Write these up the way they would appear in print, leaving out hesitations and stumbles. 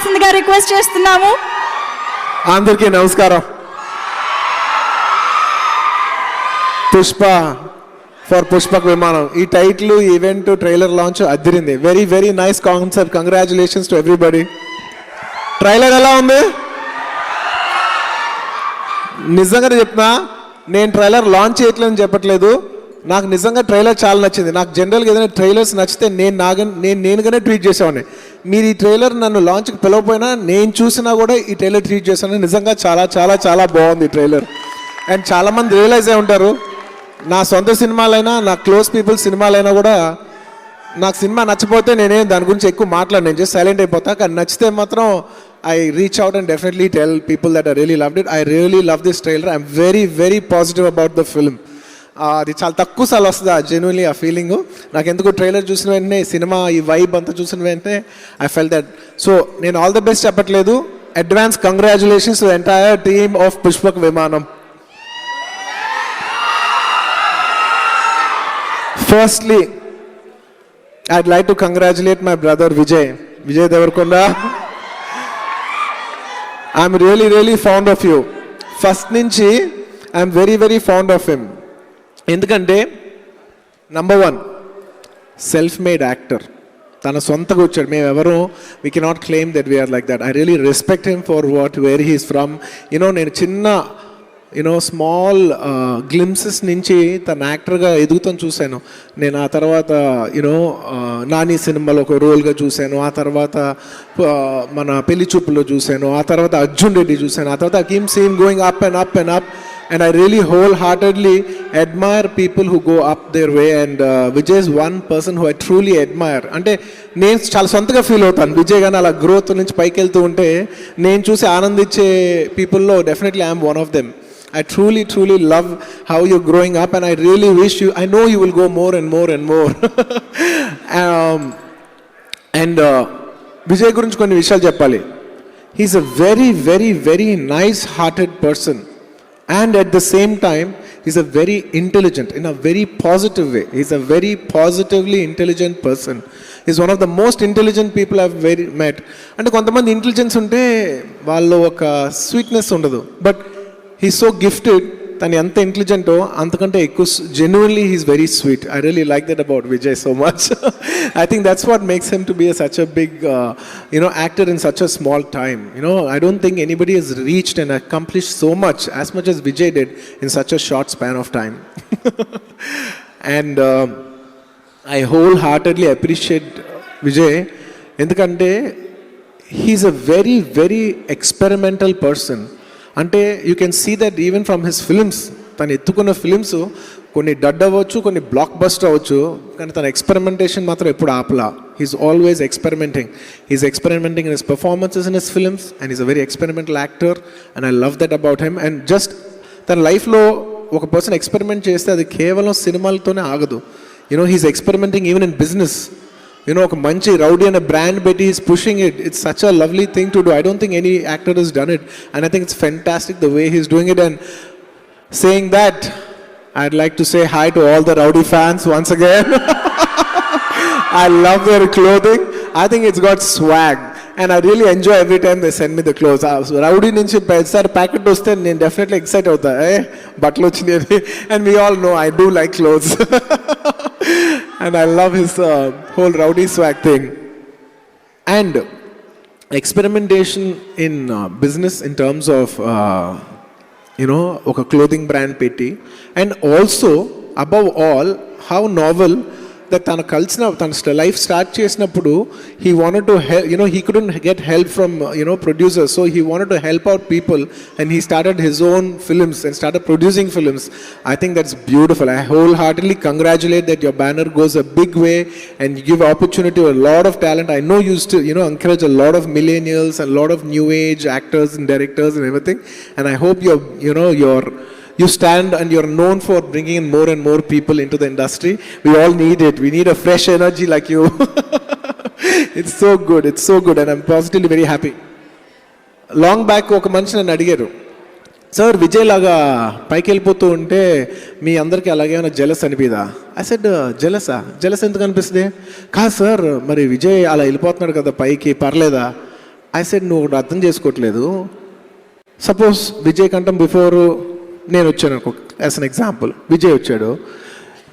రావాల్సిందిగా రిక్వెస్ట్ చేస్తున్నాము. అందరికీ నమస్కారం. పుష్ప ఫర్ పుష్పక్ విమానం ఈ title event trailer launch Adirindi. Very very nice concept. Congratulations to everybody. Trailer ఎలా ఉంది? నిజంగానే చెప్తున్నా, నేను ట్రైలర్ లాంచ్ చేయట్లేదని చెప్పట్లేదు. నాకు నిజంగా ట్రైలర్ చాలా నచ్చింది. నాకు జనరల్గా ఏదైనా ట్రైలర్స్ నచ్చితే నేనుగానే ట్వీట్ చేసేవాడిని. మీరు ఈ ట్రైలర్ నన్ను లాంచ్కి పిలవపోయినా నేను చూసినా కూడా ఈ ట్రైలర్ ట్వీట్ చేశాను. నిజంగా చాలా చాలా చాలా బాగుంది ఈ ట్రైలర్. అండ్ చాలామంది రియలైజ్ అయి ఉంటారు, నా సొంత సినిమాలైనా నా క్లోజ్ పీపుల్ సినిమాలైనా కూడా నాకు సినిమా నచ్చపోతే నేనేం దాని గురించి ఎక్కువ మాట్లాడను, నేను జస్ట్ సైలెంట్ అయిపోతా. కానీ నచ్చితే మాత్రం I reach out and definitely tell people that I really loved it. I really love this trailer. I'm very very positive about the film. అది చాలా తక్కువ సార్లు వస్తుంది జెన్యున్లీ ఆ ఫీలింగు. నాకు ఎందుకు ట్రైలర్ చూసిన వెంటనే సినిమా ఈ వైబ్ అంతా చూసిన వెంటనే ఐ ఫెల్ దట్. సో నేను ఆల్ ద బెస్ట్ చెప్పట్లేదు, advance congratulations to entire team of Pushpak విమానం. Firstly, I'd like to congratulate my brother Vijay Devarkonda. I'm really really fond of you. First nunchi I'm very very fond of him. Endukante number 1 self-made actor. Tana sontaga vachadu. మేము ఎవరు we cannot claim that we are like that. I really respect him for where he is from. నేను చిన్న small glimpses నుంచి తన యాక్టర్గా ఎదుగుతాను చూశాను నేను. ఆ తర్వాత నాని సినిమాలో ఒక రోల్గా చూశాను. ఆ తర్వాత మన పెళ్లి చూపులో చూశాను. ఆ తర్వాత అర్జున్ రెడ్డి చూశాను. ఆ తర్వాత I keep seeing going up and up and up. And I really wholeheartedly admire people who go up their way. And Vijay is one person who I truly admire. అంటే నేను చాలా సొంతగా ఫీల్ అవుతాను విజయ్ గానీ అలా గ్రోత్ నుంచి పైకి వెళ్తూ ఉంటే నేను చూసి ఆనందించే పీపుల్లో definitely I'm one of them. I truly, truly love how you're growing up, and I really wish I know you will go more and more and more. Vijay gurinchi konni vishayalu cheppali. He's a very, very, very nice-hearted person, and at the same time, he's a very intelligent, in a very positive way. He's a very positively intelligent person. He's one of the most intelligent people I've met. And kontamandi intelligence unte vallo oka sweetness undadu, but he's so gifted. తను ఎంత ఇంటెలిజెంటో అంతకంటే ఎక్కువ genuinely he's very sweet. I really like that about Vijay so much. I think that's what makes him to be such a big actor in such a small time. I don't think anybody he's reached and accomplished so much as much as Vijay did in such a short span of time. And I wholeheartedly appreciate Vijay, ఎందుకంటే he's a very very experimental person. అంటే you can see that even from his films. తను ఎత్తుకున్న films కొన్ని డడ్ అవ్వచ్చు, కొన్ని block buster అవ్వచ్చు, కానీ తన ఎక్స్పెరిమెంటేషన్ మాత్రం ఎప్పుడు ఆపలా. He's always experimenting. He's experimenting in his performances in his films, and is a very experimental actor, and I love that about him. And just తన లైఫ్లో ఒక పర్సన్ ఎక్స్పెరిమెంట్ చేస్తే అది కేవలం సినిమాలతోనే ఆగదు. He's experimenting even in business. ఒక మంచి rowdy అనే బ్రాండ్ పెట్టి is pushing it. It's such a lovely thing to do. I don't think any actor has done it, and I think it's fantastic the way he's doing it. And saying that, I'd like to say hi to all the rowdy fans once again. I love their clothing. I think it's got swag, and I really enjoy every time they send me the clothes. Rowdy నుంచి పెద్ద packet వస్తే నేను definitely excite అవుతా, బట్టలు వచ్చినాయి. And we all know I do like clothes. And I love his whole rowdy swag thing. And experimentation in business in terms of ఒక clothing brand పెట్టి, and also above all how novel that తను తన life start చేసినప్పుడు he wanted to help, he couldn't get help from producers, so he wanted to help out people, and he started his own films and started producing films. I think that's beautiful. I wholeheartedly congratulate that your banner goes a big way and you give opportunity to a lot of talent. I know you still encourage a lot of millennials and a lot of new age actors and directors and everything, and I hope you stand and you're known for bringing in more and more people into the industry. We all need it. We need a fresh energy like you. It's so good, and I'm positively very happy. Long back ఒక మనిషి నన్ను అడిగారు, sir Vijay లాగా పైకి వెళ్ళిపోతూ ఉంటే మీ అందరికీ అలాగేమైనా jealous అనిపిదా? I said jealous ఎందుకు అనిపిస్తుంది? కాదు సార్, మరి విజయ్ అలా వెళ్ళిపోతున్నాడు కదా పైకి, పర్లేదా? ఐ సెడ్ నువ్వు ఒకటి అర్థం చేసుకోవట్లేదు. సపోజ్ విజయ్ కంటే బిఫోర్ నేను వచ్చాను అనుకో, యాజ్ అన్ ఎగ్జాంపుల్ విజయ్ వచ్చాడు.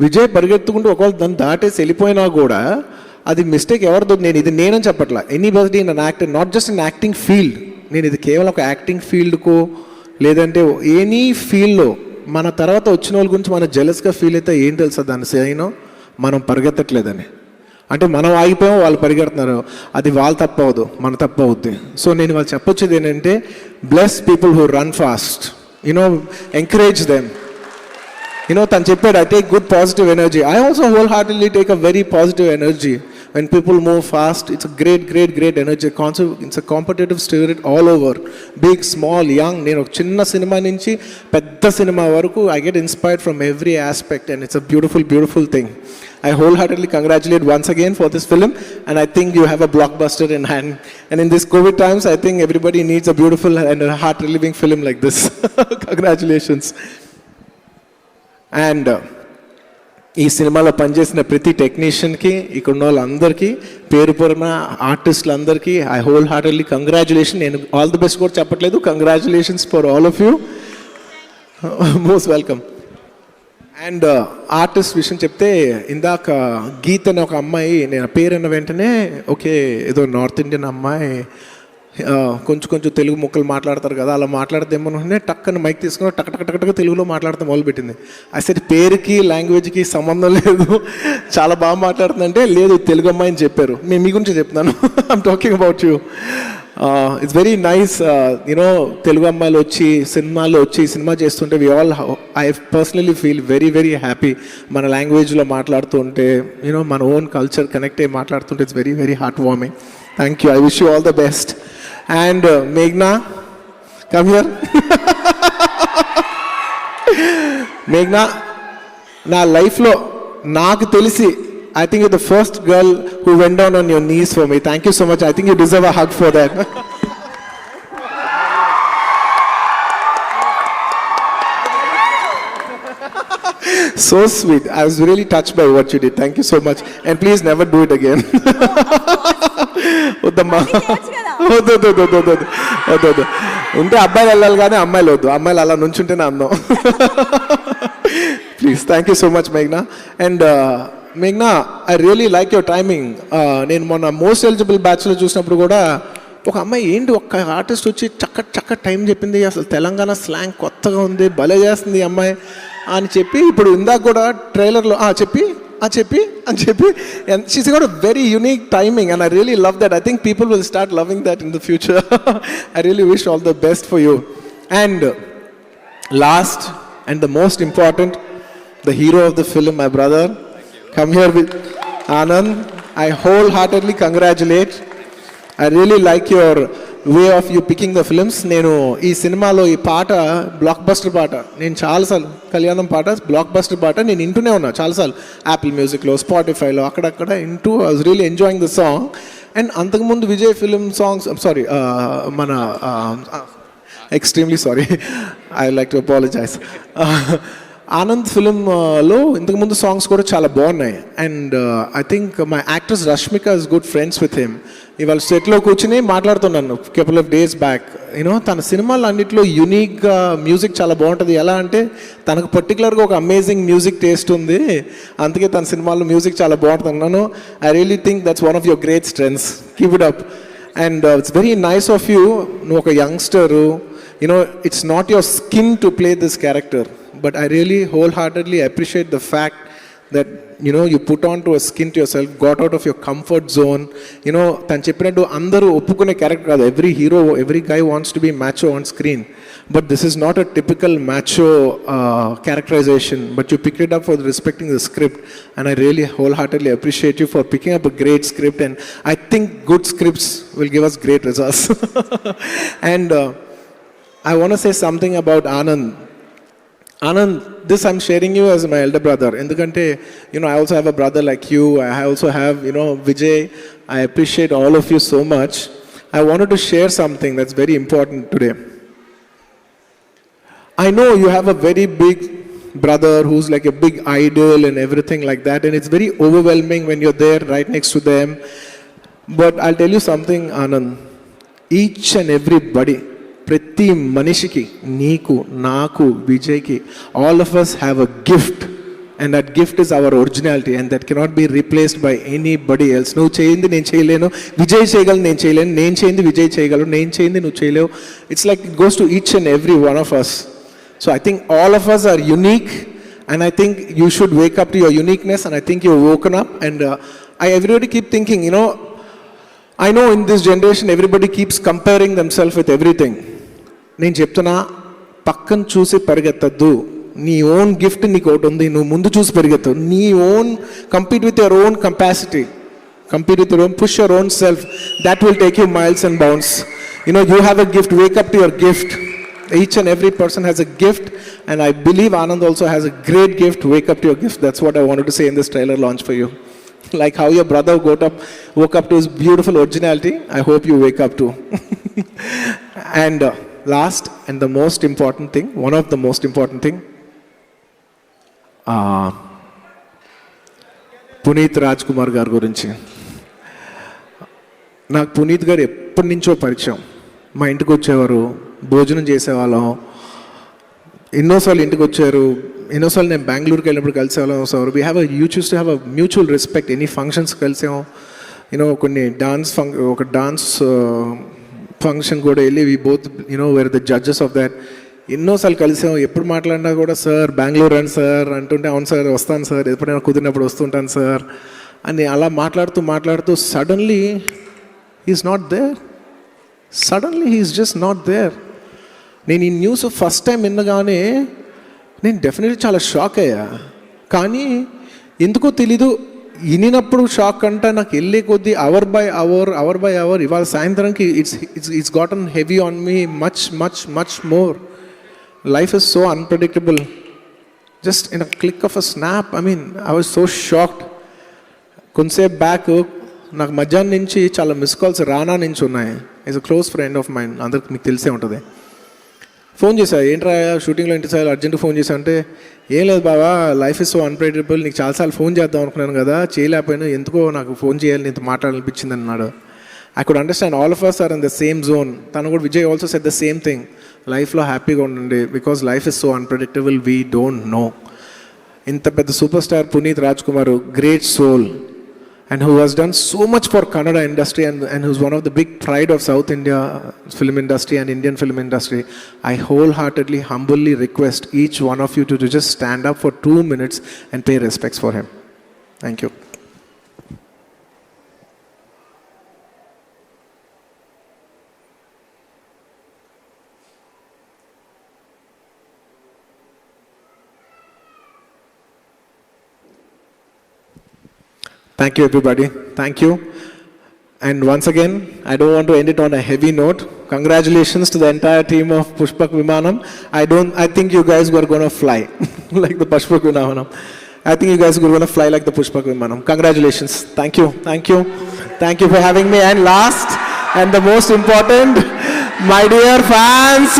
విజయ్ పరిగెత్తుకుంటూ ఒకవేళ దాన్ని దాటేసి వెళ్ళిపోయినా కూడా అది మిస్టేక్ ఎవరిదో, నేనని చెప్పట్లా. Anybody in an actor, not just in acting field, నేను ఇది కేవలం ఒక యాక్టింగ్ ఫీల్డ్కో లేదంటే ఎనీ ఫీల్డ్లో మన తర్వాత వచ్చిన వాళ్ళ గురించి మనం జెలస్గా ఫీల్ అయితే ఏం తెలుసా దాని సైనో, మనం పరిగెత్తట్లేదని. అంటే మనం ఆగిపోయాం, వాళ్ళు పరిగెడుతున్నారు, అది వాళ్ళ తప్పు అవ్వదు, మన తప్పు అవుద్ది. సో నేను వాళ్ళు చెప్పొచ్చేది ఏంటంటే, bless people who run fast, encourage them. తను చెప్పాడు, I take good positive energy. I also wholeheartedly take a very positive energy. When people move fast, it's a great energy. It's a competitive spirit all over. Big, small, young. నేను ఒక చిన్న cinema నుంచి పెద్ద cinema వరకు I get inspired from every aspect, and it's a beautiful thing. I wholeheartedly congratulate once again for this film, and I think you have a blockbuster in hand. And in this COVID times, I think everybody needs a beautiful and a heart-relieving film like this. Congratulations. And ఈ సినిమాలో పనిచేసిన ప్రతి టెక్నీషియన్కి, ఇక్కడ ఉన్న వాళ్ళందరికీ, పేరు పేరున ఆర్టిస్టులందరికీ I whole heartedly congratulation. నేను ఆల్ ది బెస్ట్ కూడా చెప్పట్లేదు, congratulations for all of you, most welcome. And artist విషయం చెప్తే, ఇందాక గీత్ అనే ఒక అమ్మాయి, నేను పేరు అన్న వెంటనే ఓకే ఏదో నార్త్ ఇండియన్ అమ్మాయి, కొంచెం తెలుగు ముక్కలు మాట్లాడతారు కదా, అలా మాట్లాడితే ఏమన్నా టక్కన మైక్ తీసుకుని టక్ తెలుగులో మాట్లాడతాం మొదలుపెట్టింది. అసలు పేరుకి లాంగ్వేజ్కి సంబంధం లేదు, చాలా బాగా మాట్లాడుతుందంటే లేదు తెలుగు అమ్మాయి అని చెప్పారు. మేము మీ గురించి చెప్తున్నాను, I'm talking about you. It's very nice Telugu అమ్మాయిలు వచ్చి సినిమాలో వచ్చి సినిమా చేస్తుంటే I personally feel very happy. మన లాంగ్వేజ్లో మాట్లాడుతూ ఉంటే మన ఓన్ కల్చర్ కనెక్ట్ అయ్యి మాట్లాడుతుంటే it's very heart warming. Thank you. I wish you all the best. And Meghna, come here. Meghna, na life lo naaku telisi, I think you're the first girl who went down on your knees for me. Thank you so much. I think you deserve a hug for that. So sweet. I was really touched by what you did. Thank you so much. And please never do it again. వద్దమ్మా, వద్దు. ఉంటే అబ్బాయిలు వెళ్ళాలి కానీ అమ్మాయిలు వద్దు. అమ్మాయిలు అలా నుంచుంటేనే అందం. Please. Thank you so much మేఘ్నా. And మేఘ్నా, I really like your timing. నేను మొన్న మోస్ట్ ఎలిజిబుల్ బ్యాచ్లో చూసినప్పుడు కూడా ఒక అమ్మాయి ఏంటి ఒక్క ఆర్టిస్ట్ వచ్చి చక్క టైం చెప్పింది, అసలు తెలంగాణ స్లాంగ్ కొత్తగా ఉంది, భలే చేస్తుంది ఈ అమ్మాయి అని చెప్పి, ఇప్పుడు ఇందాక కూడా ట్రైలర్లో చెప్పి and she's got a very unique timing, and I really love that. I think people will start loving that in the future. I really wish all the best for you. And last and the most important, the hero of the film, my brother. Come here with Anand. I wholeheartedly congratulate. I really like your way of you picking the films. నేను ఈ సినిమాలో ఈ పాట block buster పాట, నేను చాలాసార్లు కళ్యాణం పాట బ్లాక్ బస్టర్ పాట నేను వింటూనే ఉన్నా చాలాసార్లు, యాపిల్ మ్యూజిక్లో, స్పాటిఫైలో, అక్కడక్కడ వింటూ I was really enjoying the song. And అంతకుముందు విజయ్ ఫిలిం సాంగ్స్, సారీ మన extremely sorry, I like to apologise, Anand ఫిలింలో ఇంతకుముందు సాంగ్స్ కూడా చాలా బాగున్నాయి. And I think my actress Rashmika is good friends with him. ఇవాళ సెట్లో కూర్చుని మాట్లాడుతున్నాను కపుల్ ఆఫ్ డేస్ బ్యాక్. తన సినిమాలు అన్నింటిలో యూనిక్గా మ్యూజిక్ చాలా బాగుంటుంది. ఎలా అంటే తనకు పర్టికులర్గా ఒక అమేజింగ్ మ్యూజిక్ టేస్ట్ ఉంది, అందుకే తన సినిమాల్లో మ్యూజిక్ చాలా బాగుంటుంది అన్నాను. I really think that's one of your great strengths. Keep it up. And it's very nice of you. నువ్వు ఒక youngster, it's not your skin to play this character, but I really wholeheartedly appreciate the fact that you put on to a skin to yourself, got out of your comfort zone. తను చెప్పినట్టు అందరూ ఒప్పుకునే character కాదు. every guy wants to be macho on screen, but this is not a typical macho characterization, but you picked it up for respecting the script, and I really wholeheartedly appreciate you for picking up a great script, and I think good scripts will give us great results. And I want to say something about Anand. Anand, this I'm sharing you as my elder brother. Endukante, I also have a brother like you. I also have, Vijay. I appreciate all of you so much. I wanted to share something that's very important today. I know you have a very big brother who's like a big idol and everything like that, and it's very overwhelming when you're there right next to them. But I'll tell you something, Anand. Each and everybody, ప్రతి మనిషికి, నీకు, నాకు, విజయ్కి, all of us have a gift, and that gift is our originality, and that cannot be replaced by anybody else. నువ్వు చేయింది నేను చేయలేను, విజయ్ చేయగలను నేను చేయలేను, నేను చేయింది విజయ్ చేయగలరు, నేను చేయింది నువ్వు చేయలేవు. It's like it goes to each and every one of us. So I think all of us are unique, and I think you should wake up to your uniqueness, and I think you've woken up. And everybody keep thinking, I know in this generation everybody keeps comparing themselves with everything. నేను చెప్తున్నా, పక్కన చూసి పరిగెత్తద్దు. నీ own gift నీకు ఒకటి ఉంది, నువ్వు ముందు చూసి పరిగెత్తు. నీ own compete with your own capacity, compete with your own, push your own self. That will take you miles and bounds. You have a gift, wake up to your gift. Each and every person has a gift, and I believe Anand also has a great gift. Wake up to your gift. That's what I wanted to say in this trailer launch for you. Like how your brother woke up to his beautiful originality, I hope you wake up too. And last and the most important thing, one of the most important thing, Puneeth Raj Kumar గారి గురించి. నాకు పునీత్ గారు ఎప్పటి నుంచో పరిచయం. మా ఇంటికి వచ్చేవారు, భోజనం చేసేవాళ్ళం, ఎన్నోసార్లు ఇంటికి వచ్చారు, ఎన్నోసార్లు నేను బెంగళూరుకి వెళ్ళినప్పుడు కలిసేవాళ్ళం. So we have used to have a mutual respect. Any functions కలిసాం, కొన్ని ఒక డాన్స్ ఫంక్షన్ కూడా వెళ్ళి we both were the judges of that. ఎన్నోసార్లు కలిసాం. ఎప్పుడు మాట్లాడినా కూడా సార్ బెంగళూరు రండి సార్ అంటుంటే, అవును సార్ వస్తాను సార్, ఎప్పుడైనా కుదిరినప్పుడు వస్తుంటాను సార్ అని అలా మాట్లాడుతూ suddenly he's not there. Suddenly he's just not there. నేను ఈ న్యూస్ ఫస్ట్ టైం వినగానే నేను డెఫినెట్లీ చాలా షాక్ అయ్యా. కానీ ఎందుకో తెలీదు, వినినప్పుడు షాక్ అంటే నాకు వెళ్ళే కొద్దీ అవర్ బై అవర్ ఇవాళ సాయంత్రానికి it's గాటన్ heavy on me much much much more. Life is so unpredictable. Just in a click of a snap, I was so shocked. కొంతసేపు బ్యాక్ నాకు మధ్యాహ్నం నుంచి చాలా మిస్ కాల్స్ రానా నుంచి ఉన్నాయి. Is a close friend of mind, అందరికి మీకు తెలిసే ఉంటుంది. ఫోన్ చేశా, ఏంట్రా షూటింగ్లో ఇంటి సార్ అర్జెంట్ ఫోన్ చేశా అంటే, ఏం లేదు బాబా, లైఫ్ ఇస్ సో అన్ప్రెడిక్టబుల్, నీకు చాలాసార్లు ఫోన్ చేద్దాం అనుకున్నాను కదా, చేయలేకపోయినా, ఎందుకో నాకు ఫోన్ చేయాలి, నీతో మాట్లాడాలనిపించింది అన్నాడు. I could understand all of us are in the same zone. Tanu kuda Vijay also said the same thing. Lifeలో హ్యాపీగా ఉండండి, because life is so unpredictable, we don't know. ఇంత పెద్ద superstar Puneeth Raj Kumar, great soul, and who has done so much for Kannada industry and who's one of the big pride of South India film industry and Indian film industry. I wholeheartedly, humbly request each one of you to just stand up for 2 minutes and pay respects for him. Thank you. Thank you everybody. Thank you. And once again, I don't want to end it on a heavy note. Congratulations to the entire team of Pushpak Vimanam. I think you guys were going to fly like the Pushpak Vimanam. I think you guys were going to fly like the Pushpak Vimanam. Congratulations. Thank you. Thank you. Thank you for having me. And last and the most important, my dear fans,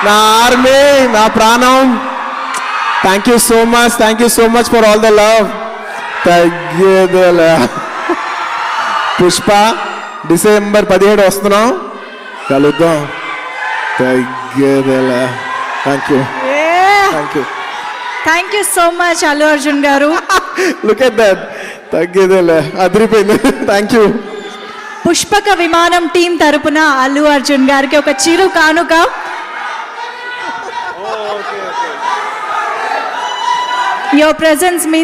na army, na pranam. Thank you so much. Thank you so much for all the love. తగ్గేదేలే. Pushpa December 17 వస్తున్నాం, కలుద్దాం. తగ్గేదేలే. Thank you. Thank you so much Allu Arjun garu. Look at that. తగ్గేదేలే, అదిరిపోయింది. Thank you. పుష్పక విమానం team తరపున అల్లు అర్జున్ గారికి ఒక చిరు కానుక. Your presence means